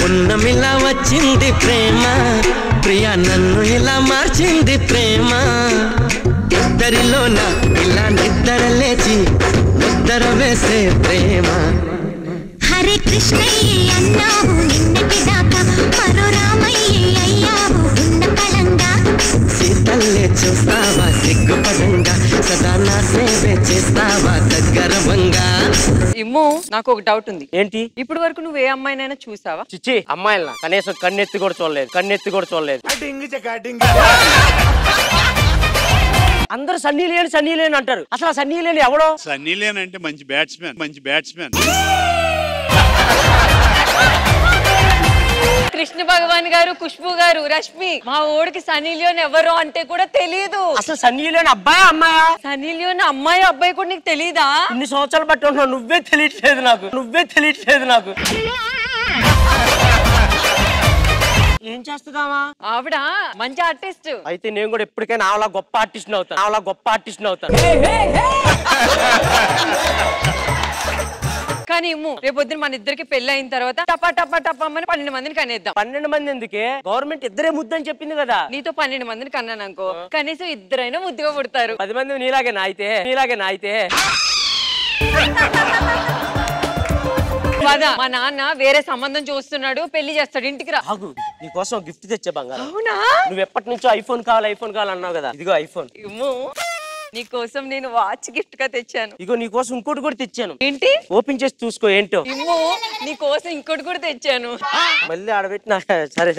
పున్నమిలా వచ్చింది ప్రేమ ప్రియా నన్ను ఇలా మార్చింది ప్రేమ ఇద్దరిలోన ఇలా నిద్ర లేచి ముద్దర వేసే ప్రేమ హరే కృష్ణయ్య అన్నావు నిన్నటి దాకా మరో రామయ్య అయ్యావు ఉన్న పలంగా సీతల్లే చూస్తావా సిగ్గుపడంగా సదా నా సేవే చేస్తావా దగ్గరవంగా ఇమ్ము నాకు ఒక డౌట్ ఉంది ఏంటి ఇప్పుడు వరకు నువ్వు ఏ అమ్మాయినైనా చూసావా చిచ్చి అమ్మాయిలనా కనీసం కన్నెత్తి కూడా చూడలేదు అందరూ సన్నీ లేని అంటారు అసలు సన్నీ లేని ఎవడో సన్నీ లేని అంటే మంచి బ్యాట్స్మెన్ కృష్ణ భగవాన్ గారు ఖుష్బు గారు రష్మి మా ఓడికి సన్నీ లియోన్ ఎవరు అంటే కూడా తెలియదు అసలు సన్నీ లేని అబ్బాయా అమ్మాయా సన్నీ లియోన్ అమ్మాయి అబ్బాయి కూడా నీకు తెలీదా ఇన్ని సంవత్సరాలు బట్టి ఉంటున్నావు నువ్వే తెలియట్లేదు నాకు ఏం చేస్తున్నావా ఆవిడ మంచి ఆర్టిస్ట్ అయితే నేను కూడా ఎప్పటికైనా ఆవిడ గొప్ప ఆర్టిస్ట్ అవుతాను కానీ ఇమ్ము రేపొద్దున మన ఇద్దరికి పెళ్లి అయిన తర్వాత టపా టపా టపా అని 12 మందిని కనేద్దాం 12 మంది ఎందుకే గవర్నమెంట్ ఇద్దరే ముద్దని చెప్పింది కదా నీతో 12 మందిని కన్నాను అనుకో కనీసం ఇద్దరైనా ముద్దుగా పుడతారు 10 మంది నీలాగేనా అయితే మా నాన్న వేరే సంబంధం చూస్తున్నాడు పెళ్లి చేస్తాడు ఇంటికి రా ఆగు నీకోసం గిఫ్ట్ తెచ్చే బంగారం అవునా నువ్వు ఎప్పటి నుంచో ఐఫోన్ కావాలి అన్నావు కదా ఇదిగో ఐఫోన్ ఇమ్ము నీకోసం నేను వాచ్ గిఫ్ట్ గా తెచ్చాను ఇగో నీకోసం ఇంకోటి కూడా తెచ్చాను ఏంటి ఓపెన్ చేసి చూసుకో ఏంటో ఇమ్ము నీకోసం ఇంకోటి కూడా తెచ్చాను మళ్ళీ ఆడబెట్టి సరే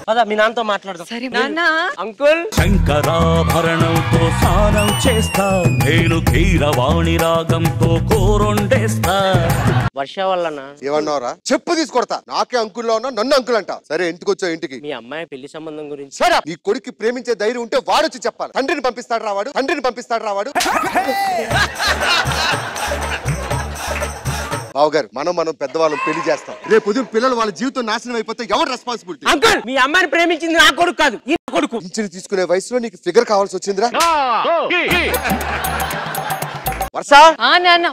పద మీ నాన్నతో మాట్లాడదాం సరే నాన్న అంకుల్ శంకరాభరణంతో స్నానం చేస్తా నేను కీరవాణి రాగంతో కూరొండేస్తా వర్ష వల్లనా ఏమన్నావురా చెప్పు తీసుకొడతా నాకే అంకుల్లో ఉన్నా నన్ను అంకుల్ అంట సరే ఇంటికి వచ్చావు ఇంటికి మీ అమ్మాయి పెళ్లి సంబంధం గురించి సరే నీ కొడుకు ప్రేమించే ధైర్యం ఉంటే వాడొచ్చి చెప్పాలి తండ్రిని పంపిస్తాడు రావాడు బావగారు మనం పెద్దవాళ్ళం పెళ్లి చేస్తాం రేపు ఉదయం పిల్లలు వాళ్ళ జీవితం నాశనం అయిపోతే ఎవరు రెస్పాన్సిబిలిటీ అంకుల్ మీ అమ్మాయిని ప్రేమించింది నా కొడుకు కాదు ఈ కొడుకు పింఛను తీసుకునే వయసులో నీకు ఫిగర్ కావాల్సి వచ్చిందిరా వర్ష నాన్న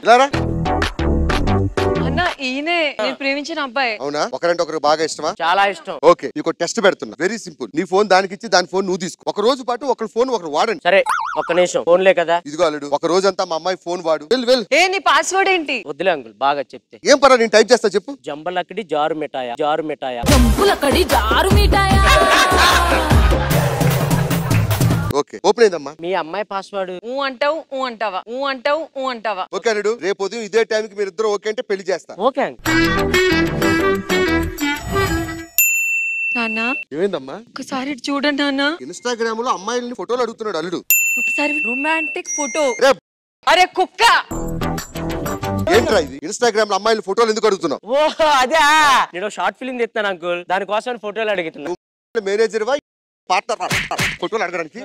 అన్న ఈయనే నేను ప్రేమించిన అబ్బాయి అవునా ఒకరంటే ఒకరికి బాగా ఇష్టమా చాలా ఇష్టం ఓకే నీకు టెస్ట్ పెడుతున్నా వెరీ సింపుల్ నీ ఫోన్ దానికి ఇచ్చి దాని ఫోన్ నువ్వు తీసుకో ఒక రోజు పాటు ఒకరి ఫోన్ ఒకరు వాడండి సరే ఒక్క నిమిషం ఫోన్లే కదా ఇదిగో అల్లుడు ఒక రోజంతా మా అమ్మాయి ఫోన్ వాడు వెళ్ళు ఏ నీ పాస్వర్డ్ ఏంటి వద్దులే అంకుల్ బాగా చెప్తే ఏం పర్రా నేను టైప్ చేస్తా చెప్పు జంబలక్కడి జారు మిఠాయా ఓకే ఓపెన్ అయిందమ్మా మీ అమ్మాయి పాస్వర్డ్ ఊ అంటావా ఓకే అల్లుడు రేపు ఉదయం ఇదే టైంకి మీరు ఇద్దరు ఓకే అంటే పెళ్లి చేస్తా ఓకే నాన్న ఏమైందమ్మా ఒకసారి చూడండి నాన్న ఇన్స్టాగ్రామ్ లో అమ్మాయిలని ఫోటోలు అడుగుతున్నాడు అల్లుడు ఒకసారి రొమాంటిక్ ఫోటో రే అరే కుక్క ఏంట్రా ఇది ఇన్స్టాగ్రామ్ లో అమ్మాయిల ఫోటోలు ఎందుకు అడుగుతున్నావు ఓహో అదే నేను షార్ట్ ఫిల్మ్ తెస్తాను అంకుల్ దానికోసం ఫోటోలు అడుగుతున్నా మేనేజర్ వా పార్ట్నర్ ఫోటోలు అడగడానికి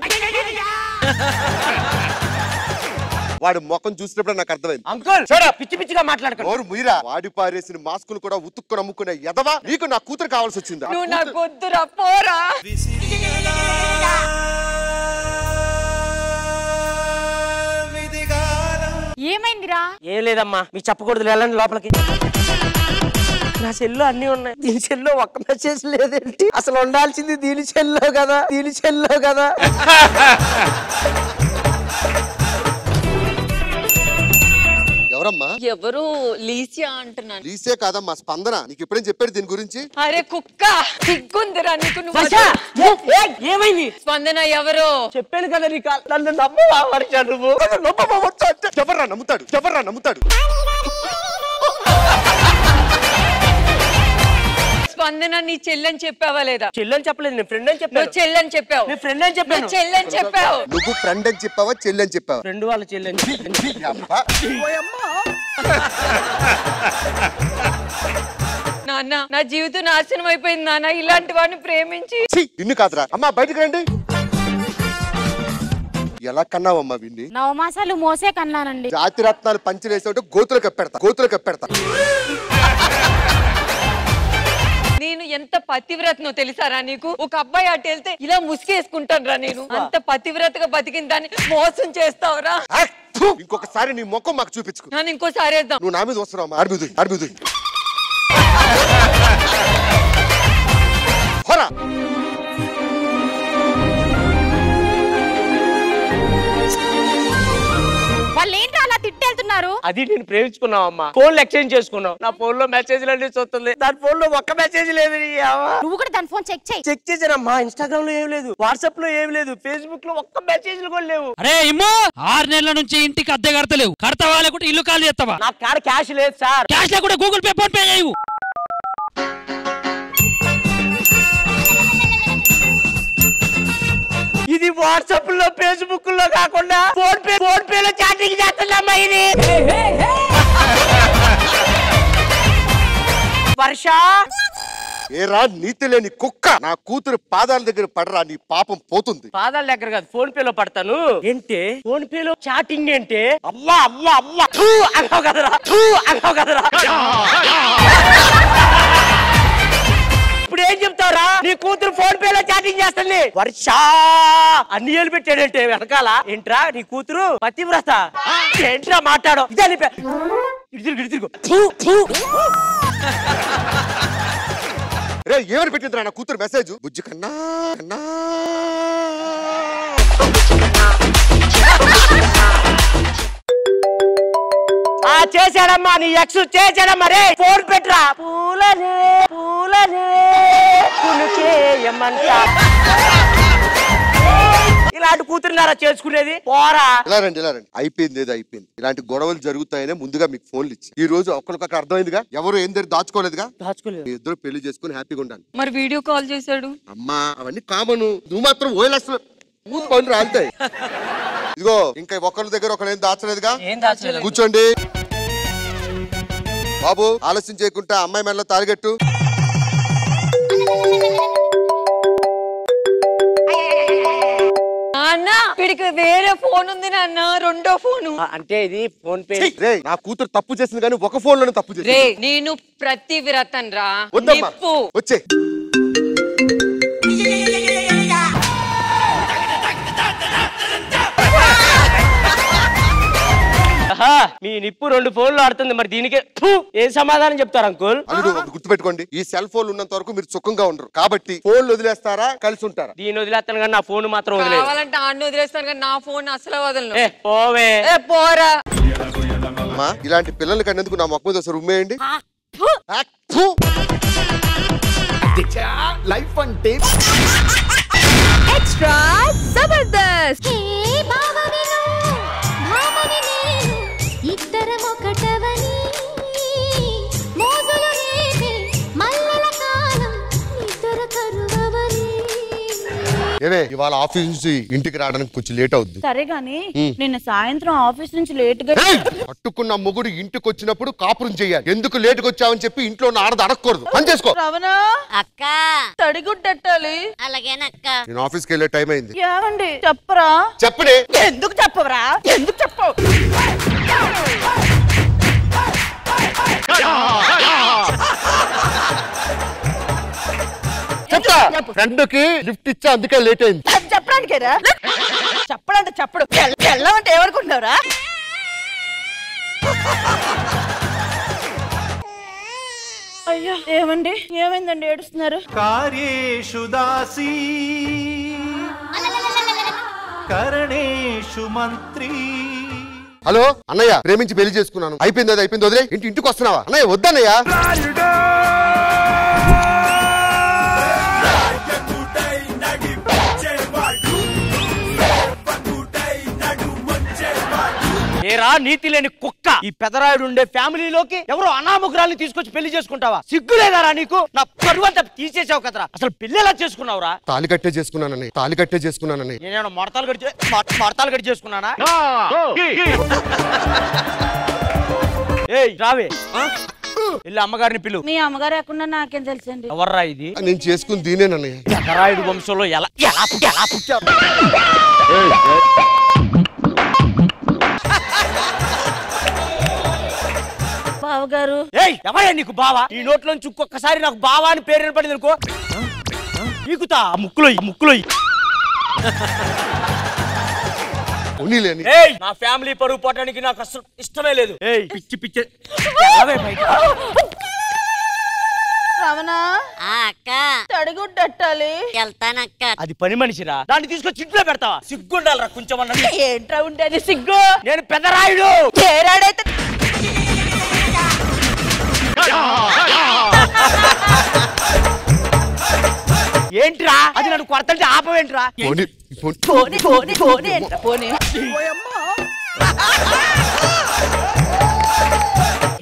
వాడి ముఖం చూసినప్పుడు నాకు అర్థమైంది అంకుల్ పిచ్చిగా మాట్లాడుకో నోరు ముయిరా వాడి పారేసిన మాస్కులు కూడా ఉతుక్కుని అమ్ముకునే ఎదవా నీకు నా కూతురు కావాల్సి వచ్చిందా నువ్వు నా గొద్దురా పోరా ఏమైందిరా ఏం లేదమ్మా మీకు చెప్పకూడదు వెళ్ళండి లోపలికి నా సెల్లో అన్ని ఉన్నాయి దీని సెల్లో ఒక్క మెసేజ్ లేదేంటి అసలు ఉండాల్సింది దీని సెల్లో కదా ఎవరమ్మా ఎవరు లీసియా అంటున్నాను లీసే కాదమ్మా స్పందన నీకు ఎప్పుడేం చెప్పాడు దీని గురించి అరే కుక్క సిగ్గుందిరా నీకు ఏమైంది స్పందన ఎవరు చెప్పాను కదా నీకు నన్ను నమ్మవా వర్ష నువ్వు ఎవర్రా నమ్ముతాడు స్పందన నీ చెల్లని చెప్పావా లేదా చెల్లని చెప్పలేదు నేను ఫ్రెండ్ అని చెప్పాను నువ్వు చెల్లని చెప్పావు నేను ఫ్రెండ్ అని చెప్పాను చెల్లని చెప్పావు నువ్వు ఫ్రెండ్ అని చెప్పావా చెల్లి అని చెప్పావా ఫ్రెండ్ వాళ్ళ చెల్లని నాన్న నా జీవితం నాశనం అయిపోయింది నాన్న ఇలాంటి వాడిని ప్రేమించి ఇన్ని కాదురా అమ్మా బయటకు రండి ఎలా కన్నావమ్మా విన్ని 9 మాసాలు మోసే కన్నానండి జాతి రత్నాలు పంచలేసే గోతులు కప్పెడతా నీ నేను ఎంత పతివ్రతనో తెలుసారా నీకు? ఒక అబ్బాయి అటు వెళ్తే ఇలా ముసుగేసుకుంటాను రా నేను. అంత పతివ్రతగా బతికిన దాన్ని మోసం చేస్తావురా. ఇంకొకసారి నీ ముఖం మాకు చూపించుకో. నన్ను ఇంకోసారి వేద్దాం. నువ్వు నా మీద వస్తున్నావు. అడుగుదు హోరా. వాళ్ళు ఏంటి అలా తిట్టేళ్తున్నారు? అది నేను ప్రేమించుకున్నావు అమ్మా. ఫోన్లు ఎక్స్చేంజ్ చేసుకున్నావు. నా ఫోన్ లో మెసేజ్లు అన్ని చూస్తుంది. దాని ఫోన్ లో ఒక్క మెసేజ్ లేదు. నువ్వు కూడా దాని ఫోన్ చెక్ చేయి. చెక్ చేశానమ్మా. ఇన్స్టాగ్రామ్ లో ఏం లేదు, వాట్సాప్ లో ఏం లేదు, ఫేస్బుక్ లో ఒక్క మెసేజ్లు కూడా లేవు. అరే ఇమ్మో 6 నెలల నుంచి ఇంటికి అద్దె కడతలేవు. కడతావా లేకుంటే ఇల్లు ఖాళీ చేస్తావా? నా కాడ క్యాష్ లేదు సార్. క్యాష్ లేకుండా గూగుల్ పే ఫోన్ పే చేయవు. ఇది వాట్సాప్ లో ఫేస్బుక్ లో కాకుండా ఫోన్ పే లో చాటింగ్ చేస్తుందమ్మా ఇది. వర్ష ఏరా నీతి లేని కుక్క, నా కూతురు పాదాల దగ్గర పడరా, నీ పాపం పోతుంది. పాదాల దగ్గర కాదు, ఫోన్ పే లో పడతాను. ఏంటే ఫోన్ పే లో చాటింగ్ ఏంటే? అమ్మా అమ్మా అమ్మా అన్నావు కదరా. ఇప్పుడు ఏం చెప్తావురా? నీ కూతురు ఫోన్ పే లో చాటింగ్ చేస్తుంది. వర్ష అన్ని ఏళ్ళు పెట్టాడంటే వెనకాల. ఏంట్రా నీ కూతురు పతివ్రత? ఏంట్రా మాట్లాడో? తిరుగు. రే ఏమని పెట్టిందిరా నా కూతురు మెసేజ్? బుజ్జి కన్నా చేశాడమ్మా, నీ ఎక్స్ చేశాడమ్మా. రే ఫోన్ పెట్టరా. పూలనే ఇలాంటి కూతురున్నారా చేసుకునేది? పోరా. ఇలా రండి. అయిపోయింది ఏదో అయిపోయింది. ఇలాంటి గొడవలు జరుగుతాయనే ముందుగా మీకు ఫోన్లు ఇచ్చి ఈ రోజు ఒక్కరికొకరు అర్థమైందిగా. ఎవరు ఏం దాచుకోలేదుగా. ఇద్దరు పెళ్లి చేసుకుని హ్యాపీగా ఉండాలి. మరి వీడియో కాల్ చేశాడు. అమ్మా అవన్నీ కామను. నువ్వు మాత్రం ఓఎల్ఎస్ పనులు రాలుతాయి. ఇదిగో ఇంకా ఒకరి దగ్గర ఒకరు ఏం దాచలేదుగా. కూర్చోండి బాబు. ఆలస్యం చేయకుండా అమ్మాయి మెడలో తాలిగట్టు. నాన్న వీడికి వేరే ఫోన్ ఉంది నాన్న, రెండో ఫోను. అంటే ఇది ఫోన్ పే. నా కూతురు తప్పు చేసింది కానీ ఒక ఫోన్ లోనే తప్పు చేసింది. నేను ప్రతివ్రతన్ రా. వచ్చే మీ నిప్పు 2 ఫోన్లు ఆడుతుంది. మరి దీనికి ఏం సమాధానం చెప్తారు అంకుల్? అల్లుడు గుర్తుపెట్టుకోండి, ఈ సెల్ ఫోన్ ఉన్నంత వరకు మీరు సుఖంగా ఉండరు. కాబట్టి ఫోన్లు వదిలేస్తారా కలిసి ఉంటారా? దీన్ని వదిలేస్తాను కానీ నా ఫోన్ మాత్రం కావాలంటే ఆడిని వదిలేస్తాను కానీ నా ఫోన్ అసలు వదలను. పోవే పోరా. అమ్మా ఇలాంటి పిల్లలకి అన్నందుకు నా మొక్క మీద ఒకసారి ఉమ్మేయండి. లైఫ్ అంటే ఎక్స్ట్రా జబర్దస్త్. హే బావని భామని నేను ఇద్దరం ఒకటవని మోజులు రేపే మల్లెల కాలం ఇద్దరు కరువవని. ఏవే ఇవాళ ఆఫీస్ నుంచి ఇంటికి రావడానికి కొంచెం లేట్ అవుద్ది. సరే గాని నిన్న సాయంత్రం ఆఫీస్ నుంచి లేట్ గా పట్టుకున్న మొగుడు ఇంటికి వచ్చినప్పుడు కాపురం చెయ్యాలి. ఎందుకు లేటుగా వచ్చావని చెప్పి ఇంట్లో ఆడది అడగకూడదు. పని చేసుకో. అక్క తడిగుడ్డెట్టాలి. అలాగేనక్క. నేను ఆఫీస్కి వెళ్ళే టైం అయింది. ఏమండి చెప్పరా? చెప్పనే. ఎందుకు చెప్పవరా? ఎందుకు చెప్పవు? చెప్తా. ఫ్రెండ్కి లిఫ్ట్ ఇచ్చా అందుకే లేట్ అయింది. చెప్పడానికేరా? చెప్పడంటే చెప్పడు. వెళ్ళమంటే ఏమనుకుంటున్నావురా? అయ్యో ఏమండి ఏమైందండి ఏడుస్తున్నారు? కార్యేషు దాసీ కరణేషు మంత్రి. హలో అన్నయ్య, ప్రేమించి పెళ్లి చేసుకున్నాను. అయిపోయింది, అది అయిపోయింది. వదిలే. ఇంటికి వస్తున్నావా? అన్నయ్య వద్దన్నయ్య. ఏరా నీతి లేని కుక్క, ఈ పెదరాయుడు ఉండే ఫ్యామిలీలోకి ఎవరో అనామకురాల్ని తీసుకొచ్చి పెళ్లి చేసుకుంటావా? సిగ్గులేదారా నీకు? నా పరువు అంతా తీసేసావు కదరా. అసలు పెళ్లి ఎలా చేసుకున్నావురా? తాళి కట్టే చేసుకున్నానని. నేనేమన్నా మడతాలు కట్టి చేసుకున్నానా? ఏయ్ రావే, వెళ్ళి అమ్మగారిని పిలు. మీ అమ్మగారు ఎక్కడ నాకేం తెలుసండి. ఎవర్రా ఇది? నేను చేసుకుని దీనేనన్నయ్య. పెదరాయుడు వంశంలో ఎలా పుట్టారు? బావ బావగారు. ఏయ్ ఎవరయ్యా నీకు బావా? ఈ నోట్లోంచి ఒక్కొక్కసారి నాకు బావా అని పేరు వినపడింది అనుకో నీకుతా ముక్కులో ఏయ్ నా ఫ్యామిలీ పరువు పోవడానికి నాకు అసలు ఇష్టమే లేదు. ఏయ్ పిచ్చి రమణ అక్క తడిగుడ్డట్టాలి. వెళ్తానక్క. అది పని మనిషిరా, దాన్ని తీసుకొచ్చి ఇంట్లో పెడతావా? సిగ్గుండాలరా కొంచెం. ఏంట్రా ఉండేది సిగ్గు? నేను పెద్దరాయుడు. చేరాడైతే ఏంట్రా అది? నన్ను కొడతంటే ఆపవేంట్రా?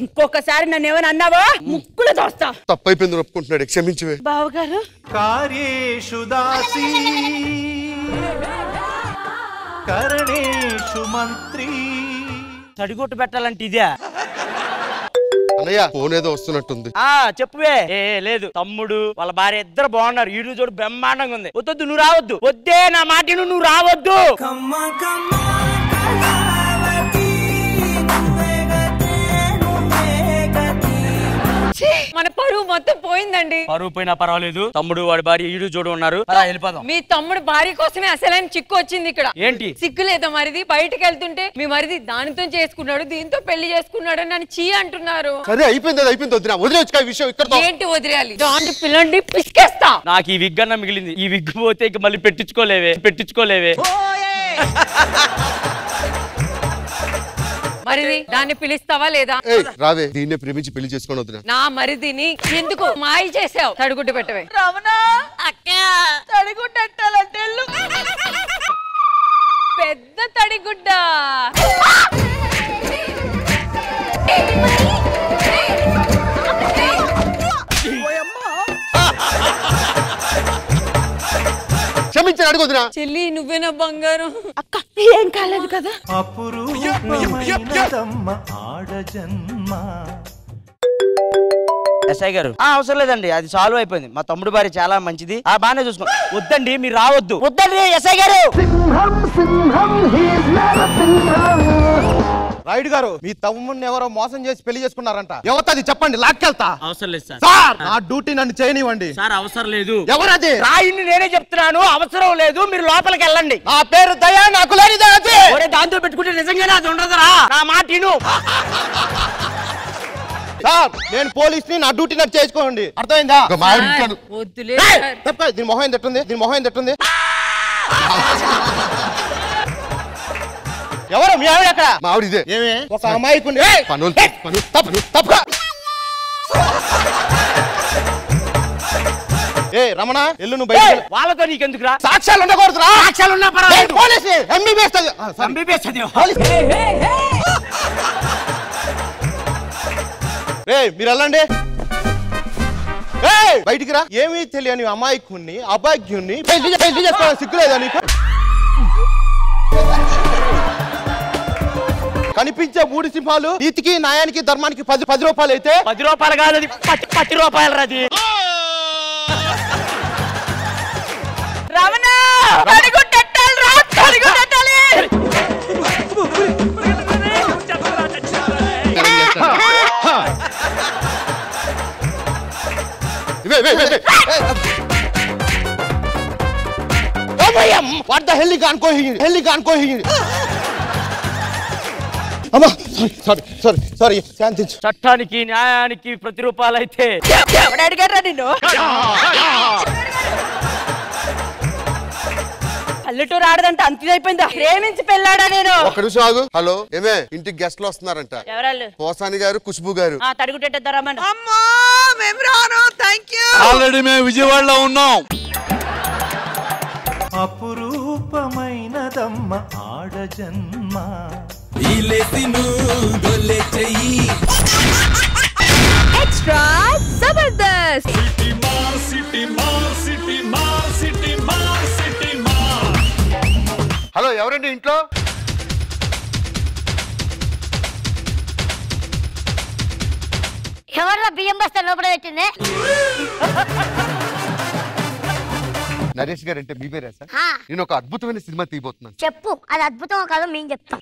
ఇంకొకసారి నన్ను ఏమైనా అన్నావా ముక్కులు తోస్తా. తప్పైపోయింది ఒప్పుకుంటున్నాడు, క్షమించవే. బావగారు కార్యేషు దాసి కరణేషు మంత్రి. తడిగొట్టు పెట్టాలంటే ఇదే. అన్నయ్య ఫోన్ ఏదో వస్తున్నట్టుంది. చెప్పువే. లేదు తమ్ముడు వాళ్ళ భార్య ఇద్దరు బాగున్నారు. ఈడు చూడు బ్రహ్మాండంగా ఉంది. వద్దు నువ్వు రావద్దు. వద్దే నా మాట నువ్వు రావద్దు. మన పరువు మొత్తం పోయిందండి. పరువు పోయినా పర్వాలేదు. తమ్ముడు వాడి భార్య ఈడు చూడు ఉన్నారు. వెళ్ళిపోదాం. మీ తమ్ముడు భార్య కోసమే అసలైన చిక్కు వచ్చింది ఇక్కడ. ఏంటి సిగ్గు లేదా మరిది? బయటకు వెళ్తుంటే మీ మరిది దానితో చేసుకున్నాడు, దీంతో పెళ్లి చేసుకున్నాడు అని చీ అంటున్నారు. సరే అయిపోయింది వదిన, వదిలేచ్చు విషయం ఇక్కడ. ఏంటి వదిలేయాలి? దాంట్లో పిల్లండి పిసికేస్తా. నాకు ఈ విగ్ అన్న మిగిలింది. ఈ విగ్ పోతే ఇక మళ్ళీ పెట్టించుకోలేవే. మరిది దాన్ని పిలుస్తావా లేదా? రావే, దీన్నే ప్రేమించి పెళ్లి చేసుకొని వదిన. నా మరిదిని ఎందుకు మాయ చేసావు? తడిగుడ్డు పెట్టవే. రమణ అక్క తడిగుడ్డట్టాలంటే పెద్ద తడిగుడ్డ. క్షమించని అడుగుతున్నా. చెల్లి నువ్వేనా బంగారం? అక్క ఏం కాలేదు కదా? అపురూపమైనదమ్మ ఆడజన్మ. ఎస్ఐ గారు అవసరం లేదండి, అది సాల్వ్ అయిపోయింది. మా తమ్ముడు భార్య చాలా మంచిది, బాగానే చూసుకో. వద్దండి మీరు రావద్దు. వద్దండి ఎస్ఐ గారు. రాయుడు గారు మీ తమ్ముడిని ఎవరో మోసం చేసి పెళ్లి చేసుకున్నారంట. ఎవరది చెప్పండి, లాక్కెళ్తా. అవసరం లేదు సార్. సార్ నా డ్యూటీ నన్ను చేయనివ్వండి సార్. అవసరం లేదు. ఎవరది? రాయుడిని నేనే చెప్తున్నాను, అవసరం లేదు. మీరు లోపలికి వెళ్ళండి. నా పేరు దయా, నాకు లేనిదే అది. దాంతో పెట్టుకుంటే నిజంగానే అది ఉండదురా. నా మాట విను. సార్ నేను పోలీస్ని, నా డ్యూటీ నాకు చేసుకోండి. అర్థమైందా? వద్దులే. దీని మొహం తట్టుంది. ఎవరు మీ ఆవిడ ఎక్కడ? మా ఆవిడ ఇదే. ఏమే ఒక అమాయకుని రమణ ఎల్లు నువ్వు బయట. వాళ్ళతో నీకెందుకురా? సాక్ష్యాలు ఉండకూడదురా. సాక్ష్యాలు ఉన్నా పర్వాలేదు. పోలీసు ఎంబీబీఎస్ మీరు వెళ్ళండి. బయటికి రా. ఏమీ తెలియని అమాయకుణ్ణి అభాగ్యుణ్ణి పెళ్లి చేసుకోవడం సిగ్గులేదా నీకు? కనిపించే 3 సింహాలు నీతికి న్యాయానికి ధర్మానికి 10 రూపాయలు అయితే 10 రూపాయలు కాదు, 10 రూపాయలు రాది. Ramana What the hell is going here? Sorry. శాంతించు. చట్టానికి న్యాయానికి 10 రూపాయలు అయితే అడిగారా నిన్ను? పల్లెటూరు ఆడదంటే అంతిదైపోయిందా? ప్రేమించి పెళ్ళాడా నేను? ఒక్క నిమిషం ఆగు. హలో ఏమే, ఇంటికి గెస్ట్లు వస్తున్నారంట. ఎవరాళ్ళు? పోసాని గారు, ఖుష్బు గారు. తడిగుట్టేద్దారమ్మా. ఆల్రెడీ మేము విజయవాడలో ఉన్నాం. అపురూపమైనదమ్మ ఆడజన్మ. ఎక్స్ట్రా జబర్దస్త్. హలో ఎవరండి ఇంట్లో? ఎవరు బియ్యం బస్తా లోపల పెట్టింది? నరేష్ గారు అంటే మీ పేరే సార్? నేను ఒక అద్భుతమైన సినిమా తీయబోతున్నాను. చెప్పు, అది అద్భుతం కాదు మేము చెప్తాం.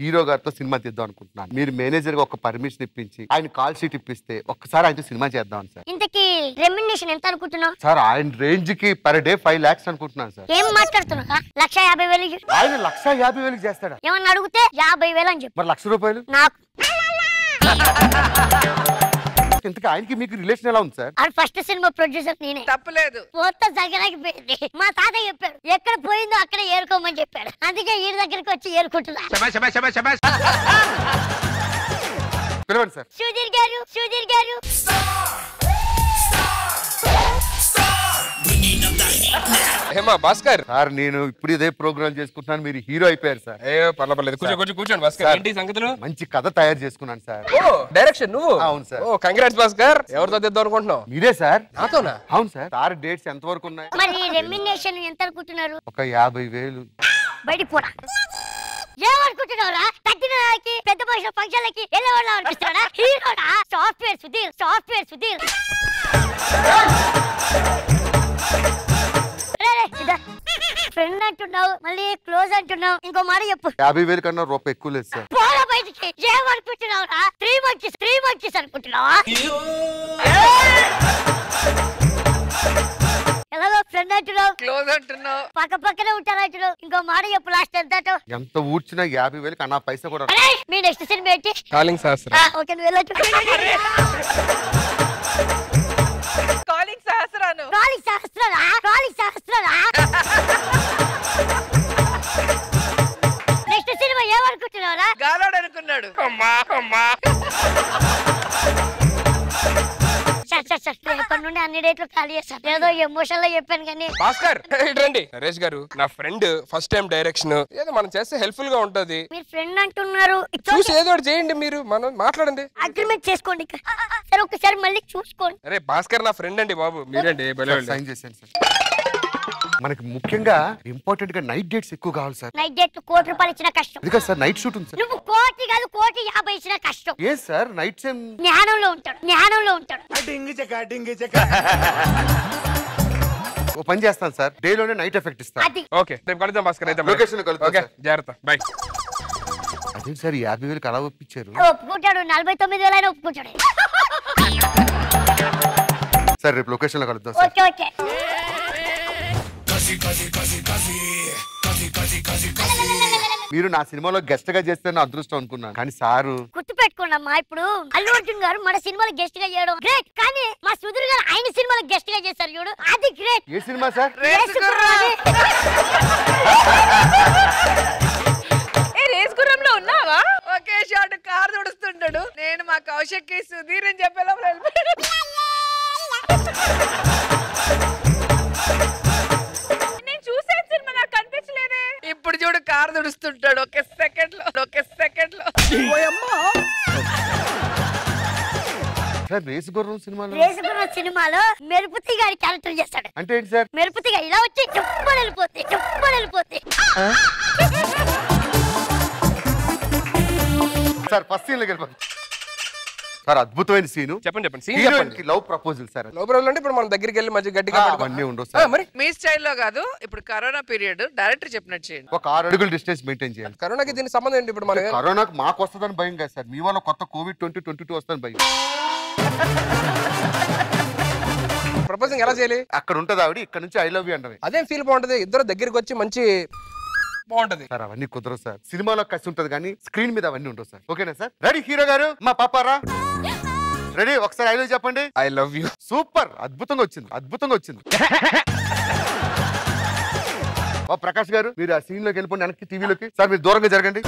హీరో గారితో సినిమా తీద్దాం అనుకుంటున్నాను. మీరు మేనేజర్ గా ఒక పర్మిషన్ ఇప్పించి ఆయన కాల్ షీట్ ఇప్పిస్తే ఒక్కసారి ఆయనతో సినిమా చేద్దాం సార్. ఇంతకీ రెమ్యునరేషన్ ఎంత అనుకుంటున్నావు? సార్ ఆయన రేంజ్ కి పర్ డే 5 lakhs అనుకుంటున్నాను సార్. ఏం మాట్లాడుతున్నా? 1,50,000. ఆయన 1,50,000 చేస్తాడా? ఏమన్నా అడిగితే 50,000 అని చెప్పు. మరి 1,00,000 రూపాయలు నాకు ఇంతకీ ఆయనకి మీకు రిలేషన్ ఎలా ఉంది సార్? అది ఫస్ట్ సినిమా ప్రొడ్యూసర్ నేనే. తప్పలేదు. మొత్తం దగ్గరైపోయింది. మా తాతయ్య చెప్పాడు ఎక్కడ పోయిందో అక్కడ ఏరుకోమని చెప్పాడు. అందుకే ఈ దగ్గరికి వచ్చి ఏరుకుంటున్నా. పిలవండి సార్. సుధీర్ గారు, సుధీర్ గారు. ఏమా భాస్కర్ సార్ నేను ఇప్పుడు ఇదే ప్రోగ్రామ్ చేసుకుంటున్నాను, మీరు హీరో అయిపోయారు సార్. పర్లేదు కూర్చోండి భాస్కర్. ఏంటి సంగతులు? మంచి కథ తయారు చేసుకున్నాను సార్. ఓ డైరెక్షన్ నువ్వు? అవును సార్. ఓ కంగ్రాట్స్ భాస్కర్. ఎవరితో తెద్దాం అనుకుంటున్నావు? మీరే సార్. నాతోనా? అవును సార్. సార్ డేట్స్ ఎంత వరకు ఉన్నాయి? మరి రెమ్యునరేషన్ ఎంత అనుకుంటున్నారు? ఒక 50,000. బయటికి పోరా. ఏమనుకుంటున్నావురా? తగ్గినకి పెద్ద మనుషుల ఫంక్షన్లకి వెళ్ళేవాళ్ళ అనిపిస్తున్నాడా? హీరోడా? Software Sudheer, software Sudheer. Friend అంటున్నావు, మళ్ళీ క్లోజ్ అంటున్నావు. ఇంకో మాట చెప్పు. 50,000 కన్నా రూపాయి ఎక్కువ లేదు సార్. పోరా బయటికి. ఏమనుకుంటున్నావురా? 3 months అనుకుంటున్నావా? ఎలాగో ఫ్రెండ్ అంటున్నావు, క్లోజ్ అంటున్నావు, పక్క పక్కనే ఉంటారంటున్నావు. ఇంకో మాట చెప్పు. లాస్ట్ ఎంత ఊడ్చినా 50,000 కన్నా పైసా కూడా. మీ నెక్స్ట్ సినిమా ఏంటి? కాలింగ్ శాస్త్ర. ఓకే నువ్వు వెళ్ళొచ్చు. కాలింగ్ సహస్రాను. కాలింగ్ సహస్రరా? కాలింగ్ సహస్రరా? నెక్స్ట్ సినిమా ఏమనుకుంటున్నావురా? గాలోడు అనుకున్నాడు. రేపటి నుండి అన్ని డేట్లు ఖాళీ చేస్తాను. ఏదో ఎమోషన్ లో చెప్పాను కానీ. భాస్కర్ రండి. నరేష్ గారు నా ఫ్రెండ్, ఫస్ట్ టైం డైరెక్షన్, ఏదో మనం చేస్తే హెల్ప్ఫుల్ గా ఉంటది. మీరు ఫ్రెండ్ అంటున్నారు, చూసి ఏదో చేయండి. మీరు మనం మాట్లాడండి, అగ్రిమెంట్ చేసుకోండి. సరే ఒకసారి మళ్ళీ చూసుకోండి. అరే భాస్కర్ నా ఫ్రెండ్ అండి బాబు. మీరండి సైన్ చేశాను సార్. మనకి ముఖ్యంగా ఇంపార్టెంట్ గా నైట్ డేట్స్ ఎక్కువ కావాలి సార్. నైట్ డేట్ ₹1,00,000 ఇచ్చిన కష్టం. ఎందుకంటే సార్ నైట్ షూట్ ఉంది సార్. నువ్వు 1,00,000 కాదు 1,50,000 ఇచ్చిన కష్టం. ఏ సార్ నైట్ సేమ్ జ్ఞానంలో ఉంటాడు, జ్ఞానంలో ఉంటాడు. ఓ పని చేస్తాను సార్, డే లోనే నైట్ ఎఫెక్ట్ ఇస్తాను. ఓకే రేపు కలుద్దాం భాస్కర్. అయితే లొకేషన్ కలుద్దాం. ఓకే జాగ్రత్త, బై. అదే సార్ 50,000 అలా ఒప్పించారు. ఒప్పుకుంటాడు. 49,000 అయినా ఒప్పుకుంటాడు. సార్ రేపు లొకేషన్ లో కలుద్దాం సార్. Okay okay. మీరు నా సినిమాలో గెస్ట్ గా చేస్తే నా అదృష్టం అనుకున్నాను, కానీ సారు గుర్తు పెట్టుకోండమ్మా. ఇప్పుడు అల్లు అర్జున్ గారు మన సినిమాలో గెస్ట్ గా చేయడం గ్రేట్, కానీ మా సుధీర్ గారు ఆయన సినిమాలో గెస్ట్ గా చేస్తారు చూడు, అది గ్రేట్. ఏ సినిమా సార్? రేస్ గుర్రంలో ఉన్నావా? ఒకే షాట్ కార్ తుడుస్తుంటాడు. నేను మా కౌశక్ కి సుధీర్ అని చెప్పేలా నేను చూసాను సినిమా, నాకు కనిపించలేదే. ఇప్పుడు చూడు కార్ తుడుస్తుంటాడు ఒక సెకండ్ లో. సార్ రేసు గుర్రం సినిమాలో రేసు గుర్రం సినిమాలో మెరుపుతి గారి క్యారెక్టర్ చేస్తాడు. అంటే ఏంటి సార్? మెరుపుతిగా ఇలా వచ్చి చుప్పని వెళ్ళిపోతే. సార్ ఫస్ట్ సీన్ లోకి వెళ్ళిపోతాం సార్. అద్భుతమైన సీను. చెప్పండి. Heroine love proposal sir. Love proposal అంటే ఇప్పుడు మనం దగ్గరికి వెళ్ళి మధ్య గట్టిగా అవన్నీ ఉండవు సార్. మరి మీ స్టైల్లో కాదు, ఇప్పుడు కరోనా పీరియడ్ డైరెక్టర్ చెప్పినట్టు చేయండి. ఒక 6 అడుగుల డిస్టెన్స్ మెయింటైన్ చేయాలి. కరోనాకి దీనికి సంబంధం ఏంటి? ఇప్పుడు మనం కరోనాకు మాకు వస్తుందని భయం కాదు సార్, మీ వల్ల కొత్త కోవిడ్ 2022 వస్తుందని భయం. ప్రపోజింగ్ ఎలా చేయాలి? అక్కడ ఉంటది ఆవిడ, ఇక్కడ నుంచి ఐ లవ్ యూ అంటే అదేం ఫీల్ బాగుంటది. ఇద్దరు దగ్గరికి వచ్చి మంచి బాగుంటది సార్. అవన్నీ కుదరవు సార్, సినిమాలో కసి ఉంటది కానీ స్క్రీన్ మీద అవన్నీ ఉండవు సార్. ఓకేనా సార్? రెడీ హీరో గారు, మా పాపారా రెడీ? ఒకసారి ఐ లవ్ చెప్పండి. I love you. సూపర్, అద్భుతంగా వచ్చింది. ప్రకాష్ గారు మీరు ఆ సీన్ లోకి వెళ్ళిపోండి, వెనక్కి టీవీలోకి. సార్ మీరు దూరంగా జరగండి.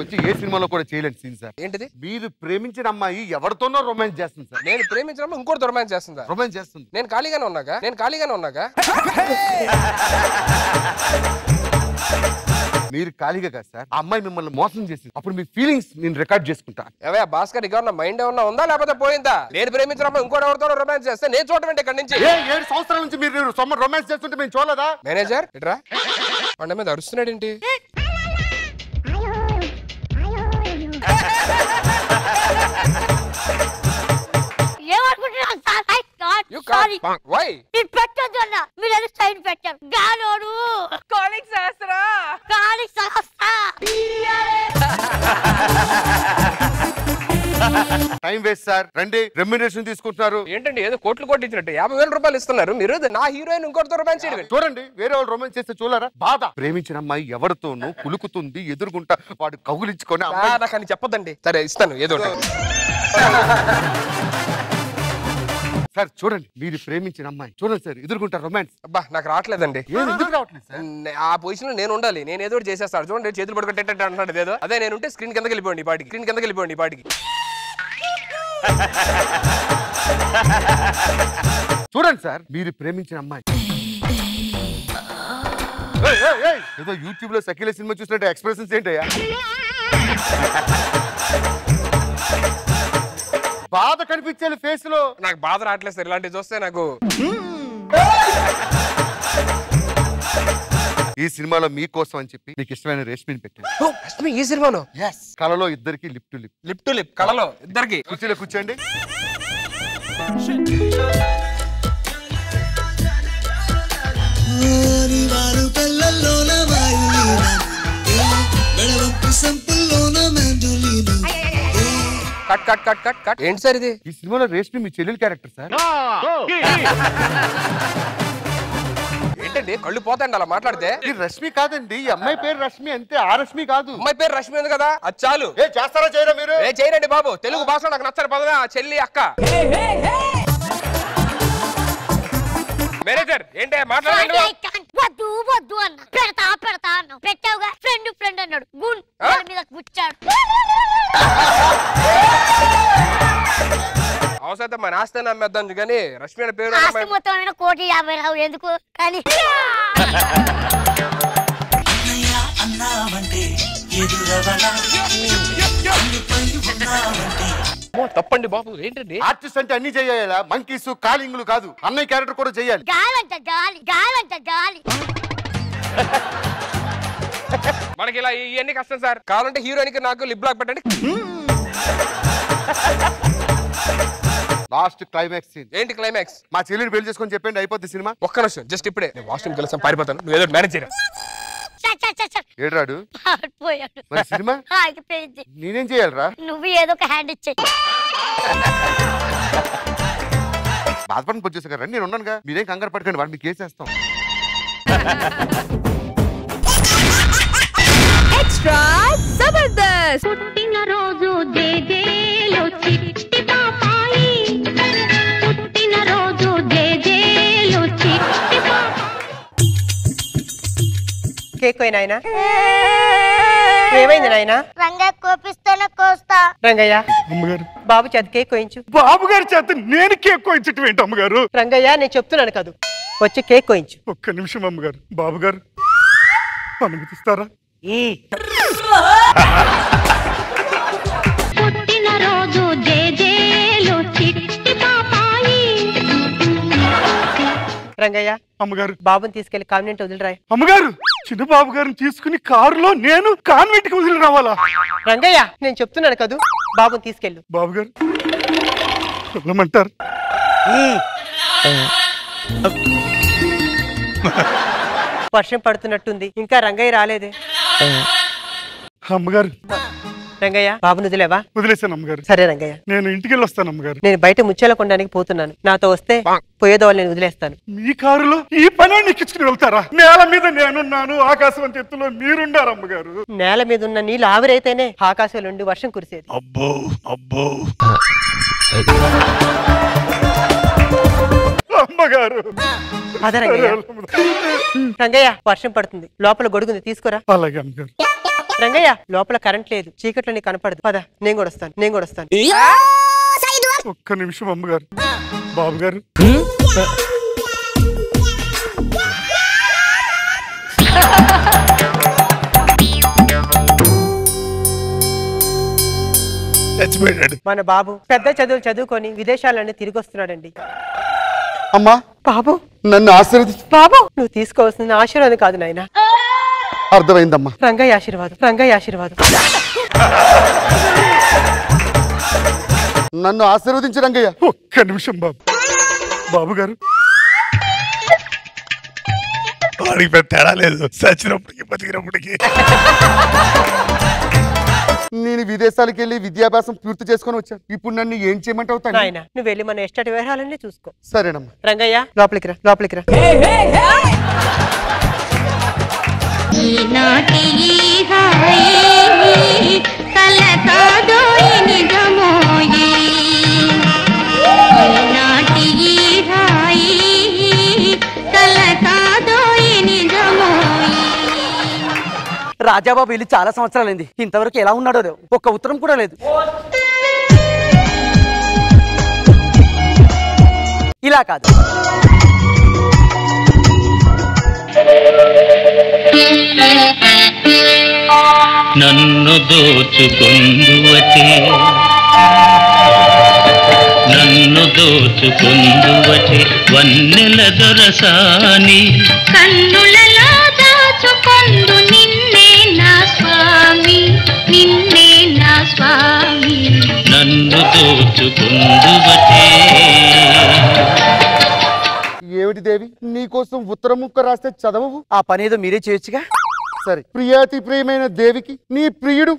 వచ్చి ఏ సినిమాలో కూడా చేయలేండి సీన్ సార్. ఏంటిది? మీరు ప్రేమించిన అమ్మాయి ఎవరితోనో రొమాన్స్ చేస్తుంది సార్. నేను ప్రేమించిన అమ్మాయి ఇంకోటి రొమాన్స్ చేస్తుందా? రొమాన్స్ చేస్తుంది. నేను ఖాళీగానే ఉన్నాగా. మీరు ఖాళీగా కాదు సార్, ఆ అమ్మాయి మిమ్మల్ని మోసం చేసింది. అప్పుడు మీ ఫీలింగ్స్ నేను రికార్డ్ చేసుకుంటా. ఏవయ్యా భాస్కర్, ఇక మైండ్ ఏమన్నా ఉందా లేకపోతే పోయిందా? నేను ప్రేమించిన అమ్మాయి ఇంకోటి ఎవరితో రొమాన్స్ చేస్తే నేను చూడటం ఏంటి? ఇక్కడి నుంచి 7 సంవత్సరాల నుంచి మీరు రొమాన్స్ చేస్తుంటే మేము చూడలేదా? మేనేజర్ ఇట్రా, వాడి మీద అరుస్తున్నాడు ఏంటి? కానీ సహస్తా. Time waste sir. రండి, రెమ్యునరేషన్ తీసుకుంటున్నారు. ఏంటండి ఏదో కోట్లు కొట్టించినట్టు 50,000 రూపాయలు ఇస్తున్నారు మీరు. నా హీరోయిన్ ఇంకోటితో రొమాన్స్ చేయడం చూడండి. వేరే వాళ్ళు రొమాన్స్ చేస్తే చూడరా? బాధ. ప్రేమించిన అమ్మాయి ఎవరితోనూ కులుకుతుంది, ఎదురుగుంటా వాడు కౌగులించుకొని నాకు అని చెప్పదండి. సరే ఇస్తాను ఏదో సార్. చూడండి, మీరు ప్రేమించిన అమ్మాయి చూడండి సార్, ఎదురుగుంటా రొమాన్స్. అబ్బా నాకు రావట్లేదండి. ఎందుకు రావట్లేదు సార్? ఆ పొజిషన్ లో నేను ఉండాలి. నేను ఏదో చేసేస్తాను. చూడండి చేతులు పట్టుకుంటే అంటున్నాడు ఏదో. అదే నేను ఉంటే స్క్రీన్ కిందకి వెళ్ళిపోండి ఈ పాటికి. స్క్రీన్ కిందకి వెళ్ళిపోండి ఈ పాటికి. చూడండి సార్, మీరు ప్రేమించిన అమ్మాయి ఏదో యూట్యూబ్ లో సకీల సినిమా చూసినట్టు ఎక్స్ప్రెషన్స్ ఏంటయ్యా? బాధ కనిపించాలి ఫేస్ లో. నాకు బాధ రావట్లేదు సార్. ఇలాంటివి చూస్తే నాకు. ఈ సినిమాలో మీకోసం అని చెప్పి మీకు ఇష్టమైన రేష్మిని పెట్టాను. ఈ సినిమాలో కళలో ఇద్దరికి lip to lip. Lip to lip కళలో ఇద్దరికి. కుర్చీలో కూర్చోండి. Cut cut cut cut cut. ఏంటి సార్ ఇది? ఈ సినిమాలో రేష్మి మీ చెల్లెలు క్యారెక్టర్ సార్. ఏంటండి కళ్ళు పోతాయండి అలా మాట్లాడితే? ఈ రష్మి కాదండి, ఈ అమ్మాయి పేరు రష్మి అంతే. ఆ రష్మి కాదు. అమ్మాయి పేరు రష్మి ఉంది కదా, అది చాలు. చేస్తారా చేయరా మీరు? చేయరండి బాబు. తెలుగు భాష నాకు నచ్చని పదమే చెల్లి అక్క. మేనేజర్ ఏంటి మాట్లాడండి. వద్దు వద్దు అన్న. పెడతా పెడతా అన్న. పెట్టావుగా. ఫ్రెండ్ ఫ్రెండ్ అన్నాడు. గున్ మీద గుచ్చాడు. అవసరం మన ఆస్తి నమ్మేద్దాం కానీ రష్మి అనే పేరు మొత్తం 1,50,000 ఎందుకు కానీ. తప్పండి బాబు. ఏంటండి ఆర్టిస్ట్ అంటే అన్ని చేయాలా? మంకీస్ కాలింగ్లు కాదు, అన్నయ్య క్యారెక్టర్ కూడా చేయాలి. గాలంట గాలి గాలంట గాలి. మనకి ఇలా ఇవన్నీ కష్టం సార్. కావాలంటే హీరోయిన్ కి నాకు లిప్ బ్లాక్ పెట్టండి. Last climax scene. ఏంటి క్లైమాక్స్? మా చెల్లిని పెళ్లి చేసుకొని చెప్పండి, అయిపోద్ది సినిమా. ఒక్క నిమిషం జస్ట్ ఇప్పుడే వాష్రూమ్ కలిసాం పారిపోతాను. నువ్వు ఏదో మేనేజ్ చేయరా. ఏడ్రాడు మరి సినిమా ఆగిపోయింది. నేనేం చేయాలరా? నువ్వు ఏదో ఒక హ్యాండ్ ఇచ్చేయి. బాధపడిన వచ్చేసా రండి, నేను ఉన్నానుగా. మీరేం కంగారు పట్టుకోండి, వాడు మీకు కేసేస్తాం. ఎక్స్ట్రా జబర్దస్త్. పుట్టిన రోజు జేజేలో చిట్టి పాపాయి. పుట్టిన రోజు జేజేలో చిట్టి పాపాయి. కేక్ పోయి నాయనా. ఏమైంది నాయనా? రంగా కోపిస్తేనే కోస్తా. రంగయ్య అమ్మగారు, బాబు చేత కేక్ కోయించు. బాబు గారి చేత నేను కేక్ కోయించటం ఏంటి అమ్మగారు? రంగయ్య నేను చెప్తున్నాను కదా, వచ్చి కేక్ కోయించు. ఒక్క నిమిషం అమ్మగారు. బాబు గారు అనుమతిస్తారా? పుట్టిన రోజు జేజేలో చిట్టి పాపాయి. రంగయ్య అమ్మగారు, బాబుని తీసుకెళ్లి కాన్వెంట్ వదిలిరాయి. అమ్మగారు చిన్న బాబు గారిని తీసుకుని కారులో నేను కాన్వెంట్ కి వదిలి రావాలా? రంగయ్య నేను చెప్తున్నాను కదూ, బాబుని తీసుకెళ్ళు. బాబు గారు వెళ్ళమంటారు? వర్షం పడుతున్నట్టుంది, ఇంకా రంగయ్య రాలేదే. అమ్మగారు, రంగయ్య బాబుని వదిలేవా? వదిలేసాను అమ్మగారు. సరే రంగయ్య, నేను ఇంటికి వెళ్ళి వస్తాను అమ్మగారు. నేను బయట ముచ్చేల కొనడానికి పోతున్నాను. నాతో వస్తే పోయేదోళ్ళు నేను వదిలేస్తాను. మీ కారులో ఈ పని ఎక్కించుకుని వెళ్తారా? నేల మీద నేనున్నాను, ఆకాశం అంత ఎత్తులో మీరుండారు అమ్మగారు. నేల మీద ఉన్న నీళ్ళు ఆవిరైతేనే ఆకాశం నుండి వర్షం కురిసేది. అబ్బో అబ్బో అమ్మగారు. అదే రంగయ్య. రంగయ్య వర్షం పడుతుంది, లోపల గొడుగుంది తీసుకురా. అలాగే అమ్మగారు. రంగయ్య లోపల కరెంట్ లేదు, చీకట్లో నీకు కనపడదు. పద, నేను కూడా వస్తాను, నేను కూడా వస్తాను. ఒక్క నిమిషం అమ్మగారు. బాబు గారు మన బాబు పెద్ద చదువులు చదువుకొని విదేశాలన్నీ తిరిగి వస్తున్నాడండి. అమ్మా బాబు నన్ను ఆశీర్వదించు. బాబు నువ్వు తీసుకోవాల్సిన ఆశీర్వాదం కాదు నాయన. అర్థమైందమ్మా. రంగయ్య ఆశీర్వాదం, రంగయ్య ఆశీర్వాదం. నన్ను ఆశీర్వదించు రంగయ్య. ఒక్క నిమిషం బాబు. బాబు గారు వాడికి పెద్ద తేడా లేదు, చచ్చినప్పటికి బతికినప్పటికి. నేను విదేశాలకు వెళ్ళి విద్యాభ్యాసం పూర్తి చేసుకొని వచ్చాను. ఇప్పుడు నన్ను ఏం చేయమంటావు తండ్రి? నాయన నువ్వు వెళ్ళి మన ఎస్టేట్ వ్యవహారాలన్నీ చూసుకో. సరేనమ్మా. రంగయ్య లోపలికి రా, లోపలికి రా. ఈనాటి ఈ హాయి కల కాదోయి నిజమోయి, ఈనాటి ఈ హాయి కల కాదోయి నిజమోయి. రాజాబాబు వెళ్ళి చాలా సంవత్సరాలైంది, ఇంతవరకు ఎలా ఉన్నాడో ఒక్క ఉత్తరం కూడా లేదు. ఇలా కాదు, నన్ను దోచుకొందువటే, నన్ను దోచుకొందువటే వన్నెల దొరసాని, కన్నులలో దాచుకొందు నిన్నే నా స్వామి, నిన్నే నా స్వామి. నన్ను దోచుకొందువటే. ఏమిటి దేవి, నీకోసం ఉత్తరం ముక్క రాస్తే చదవవు? ఆ పనేదో మీరే చేయొచ్చుగా. సరే. ప్రియాతి ప్రియమైన దేవికి నీ ప్రియుడు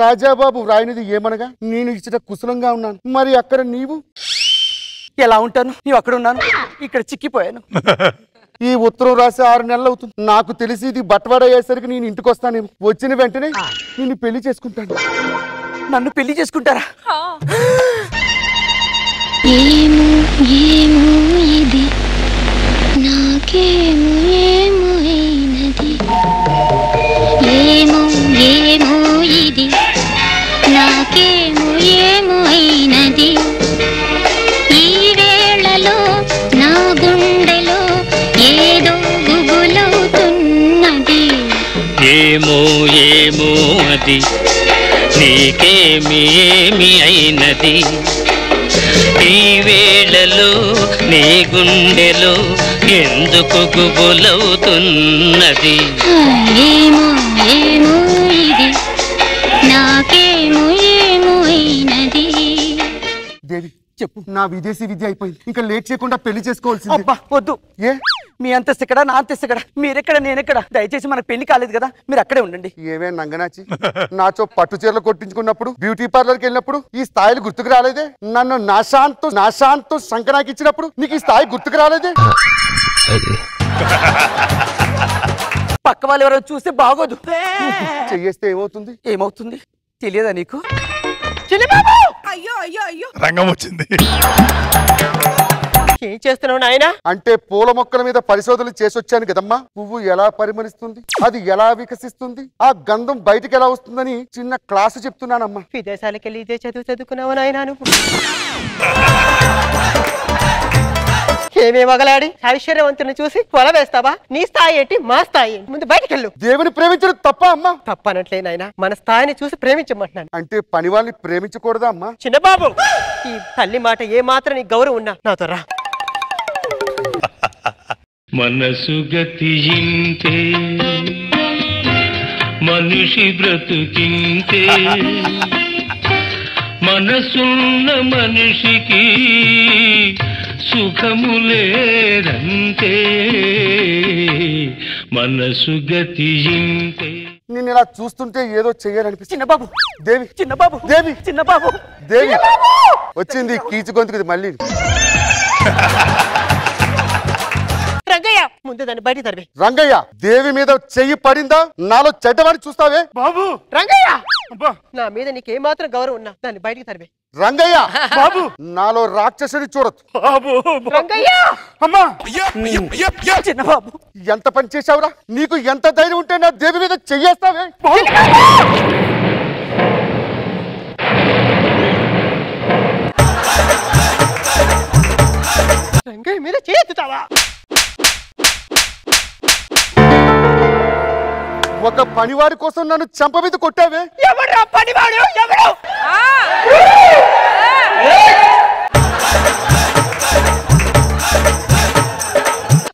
రాజాబాబు వ్రాయినది ఏమనగా, నేను ఇచ్చట కుశలంగా ఉన్నాను, మరి అక్కడ నీవు? ఎలా ఉంటాను? నీవు అక్కడ ఉన్నాను, ఇక్కడ చిక్కిపోయాను. ఈ ఉత్తరం రాసి 6 నెలలు అవుతుంది. నాకు తెలిసి ఇది బట్వాడ అయ్యేసరికి నేను ఇంటికి వస్తానేమో. వచ్చిన వెంటనే నిన్ను పెళ్లి చేసుకుంటాను. నన్ను పెళ్లి చేసుకుంటారా? ఏమో ఏమో ఇది నాకేమో ఏమో అయినది, ఏమో ఏమో ఇది నాకేమో ఏమో అయినది. ఈ వేళలో నా గుండెలో ఏదో గుబులవుతున్నది. ఏమో ఏమో అది నీకేమి ఏమి అయినది, ఈ వేళలో నీ గుండెలో ఎందుకు గుబులవుతున్నది. ఏమో ఏమో ఇది నాకేమో ఏమో అయినది. దేవి చెప్పు. నా విదేశీ విద్య అయిపోయింది, ఇంకా లేట్ చేయకుండా పెళ్లి చేసుకోవాల్సింది. అబ్బా వద్దు. ఏ మీ అంతస్తు ఎక్కడ, నా అంతస్తు ఎక్కడ, మీరెక్కడ నేనెక్కడ? దయచేసి మనకు పెళ్లి కాలేదు కదా, మీరు అక్కడే ఉండండి. ఏమే నంగనాచి, నాచో పట్టు చీరలు కొట్టించుకున్నప్పుడు, బ్యూటీ పార్లర్కి వెళ్ళినప్పుడు ఈ స్థాయిలు గుర్తుకు రాలేదే? నన్ను నాశాంతో సంకనాకి ఇచ్చినప్పుడు నీకు ఈ స్థాయి గుర్తుకు రాలేదే? పక్క వాళ్ళు ఎవరో చూస్తే బాగోదు. చెయ్యేస్తే ఏమవుతుంది? ఏమవుతుంది తెలియదా నీకు? అయ్యో అయ్యో అయ్యో, రంగం వచ్చింది. ఏం చేస్తున్నావు నాయనా? అంటే పూల మొక్కల మీద పరిశోధనలు చేసి వచ్చాను కదమ్మా. పువ్వు ఎలా పరిమళిస్తుంది, అది ఎలా వికసిస్తుంది, ఆ గంధం బయటికి ఎలా వస్తుందని చిన్న క్లాసు చెప్తున్నానమ్మా. విదేశాలకు వెళ్ళి ఇదే చదువుకున్నావు నాయనా నువ్వు? ఏమే మగలాడి ఐశ్వర్యవంతుని చూసి పొల వేస్తావా? నీ స్థాయి ఏంటి, మా స్థాయి ఏంటి? ముందు బయటకెళ్ళు. దేవుని ప్రేమించడం తప్ప అమ్మా? తప్పనట్లే నాయనా, మన స్థాయిని చూసి ప్రేమించమంటున్నాను. అంటే పని వాళ్ళని ప్రేమించకూడదా అమ్మా? చిన్నబాబు, ఈ తల్లి మాట ఏ మాత్రం నీ గౌరవం ఉన్నా నాతో రా. మనసు గతింతే మనిషి బ్రతుకింతే, మనసున్న మనిషికి సుఖము లేదంతే, మనసు గతింతే. నేను ఇలా చూస్తుంటే ఏదో చెయ్యాలనిపిస్తుంది. చిన్నబాబు దేవి, చిన్నబాబు దేవి, చిన్నబాబు దేవి వచ్చింది కీచు గొంతుకుది మళ్ళీ. రంగయ్య, ముందు దాన్ని బయట తరివే. రంగయ్య, దేవి మీద చెయ్యి పడిందా నాలో చెడ్డవాడిని చూస్తావే? బాబు రంగయ్య, నా మీద నీకే మాత్రం గౌరవం ఉన్నా దాన్ని బయటికి తరివే. రంగయ్య బాబు, నాలో రాక్షసుని చూడొద్దు. రంగయ్య, అమ్మా చిన్నబాబు, ఎంత పని చేశావురా? నీకు ఎంత ధైర్యం ఉంటే నా దేవి మీద చెయ్యేస్తావే? రంగయ్య మీద చేయెత్తుతావా? ఒక పనివాడి కోసం నన్ను చంప మీద కొట్టావే? ఎవడు పనివాడు? ఎవడు?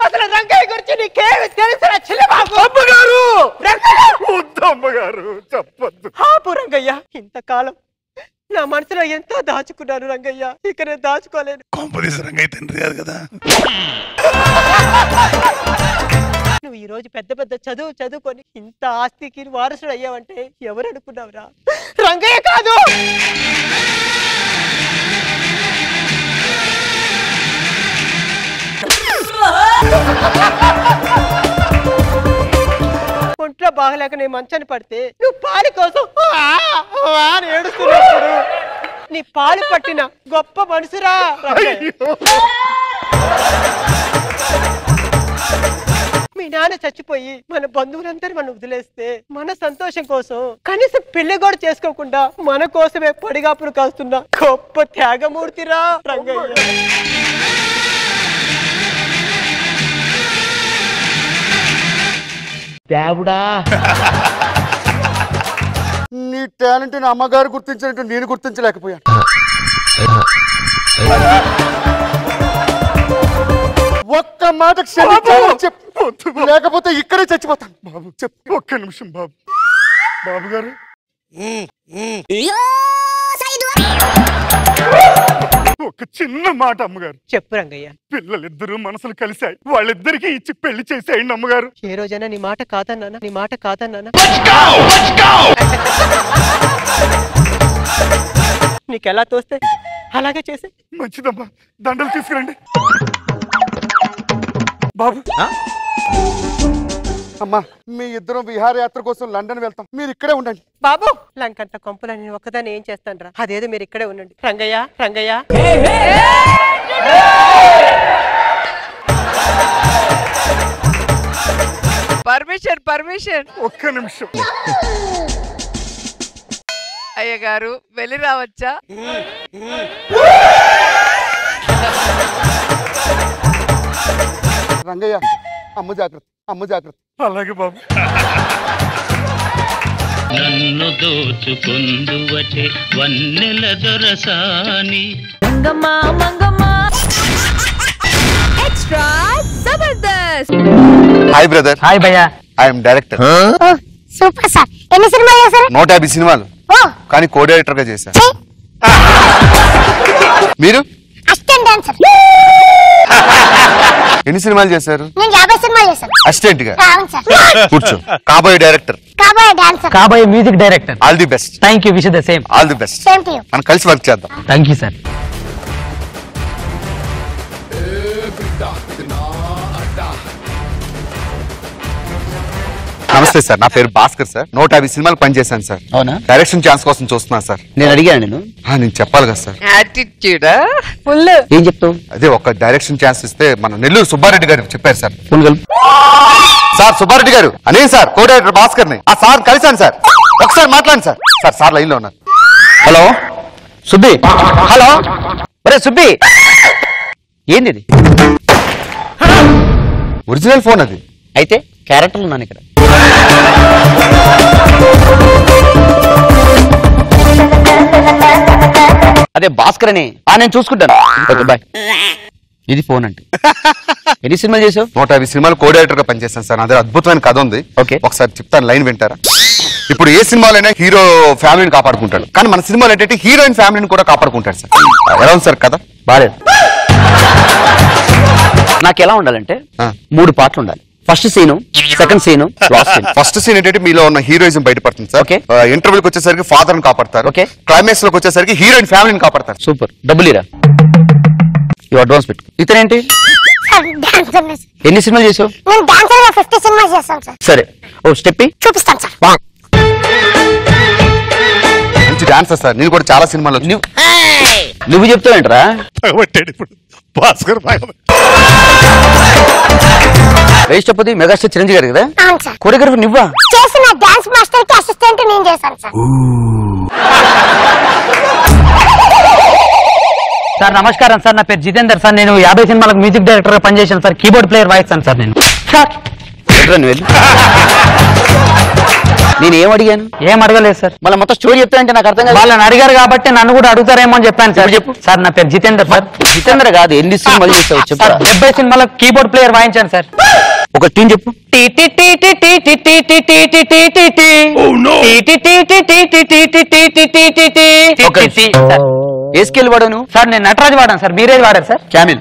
అసలు రంగయ్య గురించి నీకేమి తెలుసురా చిన్నబాబు? అమ్మగారు, అమ్మగారు చెప్పద్దు. ఆపు రంగయ్య, ఇంతకాలం నా మనసులో ఎంతో దాచుకున్నాను రంగయ్య, ఇక నేను దాచుకోలేను. కాంపదీస్ రంగయ్య తండ్రి కాదు కదా. నువ్వు ఈ రోజు పెద్ద పెద్ద చదువుకొని ఇంత ఆస్తికి వారసుడు అయ్యావంటే ఎవరు అనుకున్నావురా? రంగయ్య కాదు. ఒంట్లో బాగలేక నేను మంచాన్ని పడితే నువ్వు పాలు కోసం ఏడుస్తున్నప్పుడు నీ పాలు పట్టిన గొప్ప మనసురా. మీ నాన్న చచ్చిపోయి మన బంధువులందరూ మనం వదిలేస్తే మన సంతోషం కోసం కనీసం పెళ్లి కూడా చేసుకోకుండా మన కోసమే పడిగాపులు కాస్తున్న గొప్ప త్యాగమూర్తిరా రంగయ్య. దేవుడా, నీ టాలెంట్ అమ్మగారు గుర్తించినట్టు నేను గుర్తించలేకపోయాను. ఒక్క మాట క్షమించాలని చెప్పు, లేకపోతే ఇక్కడే చచ్చిపోతాను. బాబు చెప్పు, ఒక్క నిమిషం బాబు. బాబు గారు ఒక చిన్న మాట అమ్మగారు. చెప్పు రంగయ్య. పిల్లలిద్దరూ మనసులు కలిశాయి, వాళ్ళిద్దరికి ఇచ్చి పెళ్లి చేసేయండి అమ్మగారు. ఏ రోజైనా నీ మాట కాదన్నానా? నీ మాట కాదన్నానా? నీకెలా తోస్తే అలాగే చేసే. మంచిదమ్మా, దండలు తీసుకురండి. బాబు అమ్మా, మీ ఇద్దరం విహారయాత్ర కోసం లండన్ వెళ్తాం, మీరు ఇక్కడే ఉండండి. బాబు లంకంత కొంపల నేను ఒక్కదాన్ని ఏం చేస్తాను రా? అదేదో మీరు ఇక్కడే ఉండండి. Rangayya Rangayya, permission permission. ఒక్క నిమిషం. అయ్య గారు వెళ్ళి రావచ్చా? రంగయ్య, అమ్మ జాగ్రత్త, అమ్మ జాగ్రత్త. అలాగే బాబు. నన్ను దోచుకొందువటే వన్నెల దొరసాని. Mangamma Mangamma extra Jabardasth. Hi brother. Hi భయ్యా. I'm director. Super sir. ఎన్ని సినిమాలు చేశారు? 150 సినిమాలు, కానీ కో డైరెక్టర్ గా చేశాను. మీరు? Assistant dancer. ఎన్ని సినిమాలు చేశారు? నేను 50 సినిమాలు చేశాను అసిస్టెంట్ గా. అవును సార్. కూర్చో. కాబోయే డైరెక్టర్, కాబోయే డాన్సర్, కాబోయే music director. All the best. Thank you. Wish the same. All the best. Same to you. మనం కలిసి వర్క్ చేద్దాం. Thank you sir. నమస్తే సార్, నా పేరు భాస్కర్ సార్. 150 సినిమాలు పనిచేశాను సార్. అవునా? డైరెక్షన్ ఛాన్స్ కోసం చూస్తున్నాను సార్. నేను అడిగాను నేను. నేను చెప్పాలి కదా సార్. Attitude full. ఏం చెప్తావు? అదే ఒక డైరెక్షన్ ఛాన్స్ ఇస్తే మన నెల్లూరు సుబ్బారెడ్డి గారు చెప్పారు సార్. ఫుల్ గల్ సార్ సుబ్బారెడ్డి గారు అనే సార్ కో డైరెక్టర్ భాస్కర్ ని ఆ సార్ కలిశాను సార్. ఒకసారి మాట్లాడండి సార్. సార్ సార్ లైన్ లో ఉన్నారు. హలో సుబ్బి. హలో ఒరే సుబ్బి, ఏంది ఇది? ఒరిజినల్ ఫోన్ అది. అయితే క్యారెక్టర్లు ఉన్నాను ఇక్కడ. అదే భాస్కర్ అని. నేను చూసుకుంటాను. Okay bye. ఇది ఫోన్ అంటే. ఎన్ని సినిమాలు చేసావు? 150 సినిమాలు కో డైరెక్టర్ గా పనిచేస్తాను సార్. అదే అద్భుతమైన కథ ఉంది. ఓకే, ఒకసారి చెప్తాను, లైన్ వింటారా? ఇప్పుడు ఏ సినిమాలైనా హీరో ఫ్యామిలీని కాపాడుకుంటాడు, కానీ మన సినిమాలు ఏంటంటే హీరోయిన్ ఫ్యామిలీని కూడా కాపాడుకుంటాడు సార్. ఎలా ఉంది సార్ కథ? బాలేదు. నాకు ఎలా ఉండాలంటే 3 పాటలు ఉండాలి. First scene, second scene, last scene. First scene ఏంటంటే మీలో ఉన్న హీరోయిజం బయటపడుతుంది సార్. ఇంటర్వ్యూకి వచ్చేసరికి ఫాదర్ ని కాపాడతారు. ఓకే. క్లైమాక్స్ లోకి వచ్చేసరికి హీరోయిన్ ఫ్యామిలీని కాపాడతారు. సూపర్. డబ్బులు ఇరా. ఇవి అడ్వాన్స్ పెట్టు. ఇతనేంటి? ఎన్ని సినిమాలు చేసావు? నేను డాన్సర్ గా 50 సినిమాలు చేశాను సార్. సరే, ఓ స్టెప్ చూపిస్తాను సార్. మంచి డాన్సర్ సార్. నేను కూడా చాలా సినిమాలు. నువ్వు చెప్తావేంట్రా? భాస్కర్ వేష్టపతి మెగాస్టార్ చిరంజీవి గారు కదా కొరియోగ్రఫర్ నువ్వా? చేసిన డాన్స్ మాస్టర్ కి అసిస్టెంట్ నేను చేశాను సార్. సార్ నమస్కారం సార్, నా పేరు జితేందర్ సార్. నేను 50 సినిమాలకు మ్యూజిక్ డైరెక్టర్ గా పనిచేశాను సార్. కీబోర్డ్ ప్లేయర్ వాయిస్తాను సార్ నేను. నేను ఏం అడిగాను? ఏం అడగలేదు సార్. మళ్ళీ మొత్తం స్టోరీ చెప్తానంటే నాకు అర్థం కాదు. వాళ్ళని అడిగారు కాబట్టి నన్ను కూడా అడుగుతారేమో అని చెప్పాను సార్. చెప్పు సార్. నా పేరు జితేందర్ సార్. జితేందర్ కాదు, ఎన్ని సినిమాలు చేసావు చెప్పు. 70 సినిమాలకు కీబోర్డ్ ప్లేయర్ వాయించాను సార్. ఒక ట్యూన్ చెప్పు. ఏ స్కేల్ వాడాను సార్? నేను నటరాజ్ వాడాను సార్. మీరేది వాడారు సార్? క్యామిల్.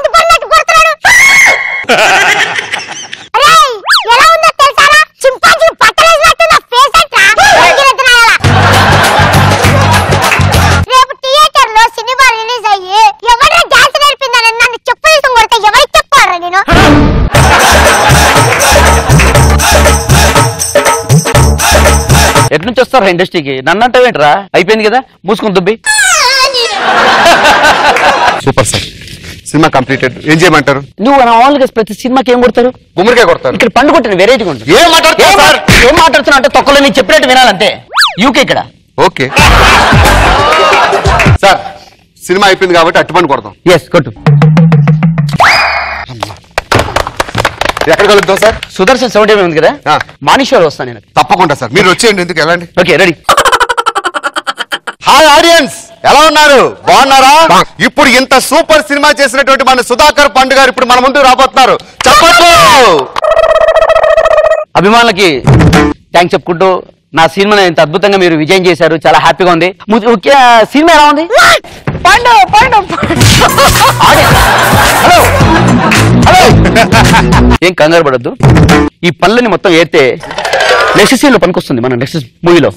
ఎలా ఉందో తెలుసారా? చింపాంజీ పట్టలేసినట్టు నా ఫేస్ అంతా రేపు థియేటర్ లో సినిమా రిలీజ్ అయ్యి ఎవరైనా డాన్స్ నేర్పిందని నన్ను చెప్పు తీసుకుని కొడితే ఎవరికి చెప్పారా నేను? ఎటు నుంచి వస్తారా ఇండస్ట్రీకి? నన్ను అంటావేంట్రా? అయిపోయింది కదా, మూసుకుని దుబ్బి. Super sir, cinema completed. ఏం చేయమంటారు? నువ్వు మామూలుగా ప్రతి సినిమాకి ఏం కొడతారు? గుమ్మడికాయ కొడతారు. ఇక్కడ పండు కొట్టిన వెరైటీగా ఉంటుంది. ఏం మాట్లాడుతున్నా అంటే తొక్కలో నీకు చెప్పినట్టు వినాలంతే. యూకే ఇక్కడ. ఓకే సార్, సినిమా అయిపోయింది కాబట్టి అట్టుపండు కొడతాం. ఎస్, కొట్టు. ఎక్కడ కలుద్దాం సార్? సుదర్శన్ 70 ఉంది కదా, మానిషోర్ వస్తాను నేను. తప్పకుండా సార్, మీరు వచ్చేయండి. ఎందుకు వెళ్ళండి. Okay, ready. హాయ్ ఆడియన్స్, ఎలా ఉన్నారు? బాగున్నారా? ఇప్పుడు ఇంత సూపర్ సినిమా చేసినటువంటి మన సుధాకర్ పండు గారు ఇప్పుడు మన ముందు రాబోతున్నారు. చెప్పండి. అభిమానులకి థ్యాంక్స్ చెప్పుకుంటూ నా సినిమాని ఇంత అద్భుతంగా మీరు విజయం చేశారు, చాలా హ్యాపీగా ఉంది. సినిమా ఎలా ఉంది? పండు పండు హలో హలో, ఏం కంగారు పడద్దు. ఈ పనులని మొత్తం ఏరితే నెక్స్ట్ సీన్ లో పనికొస్తుంది మన నెక్స్ట్ మూవీలో.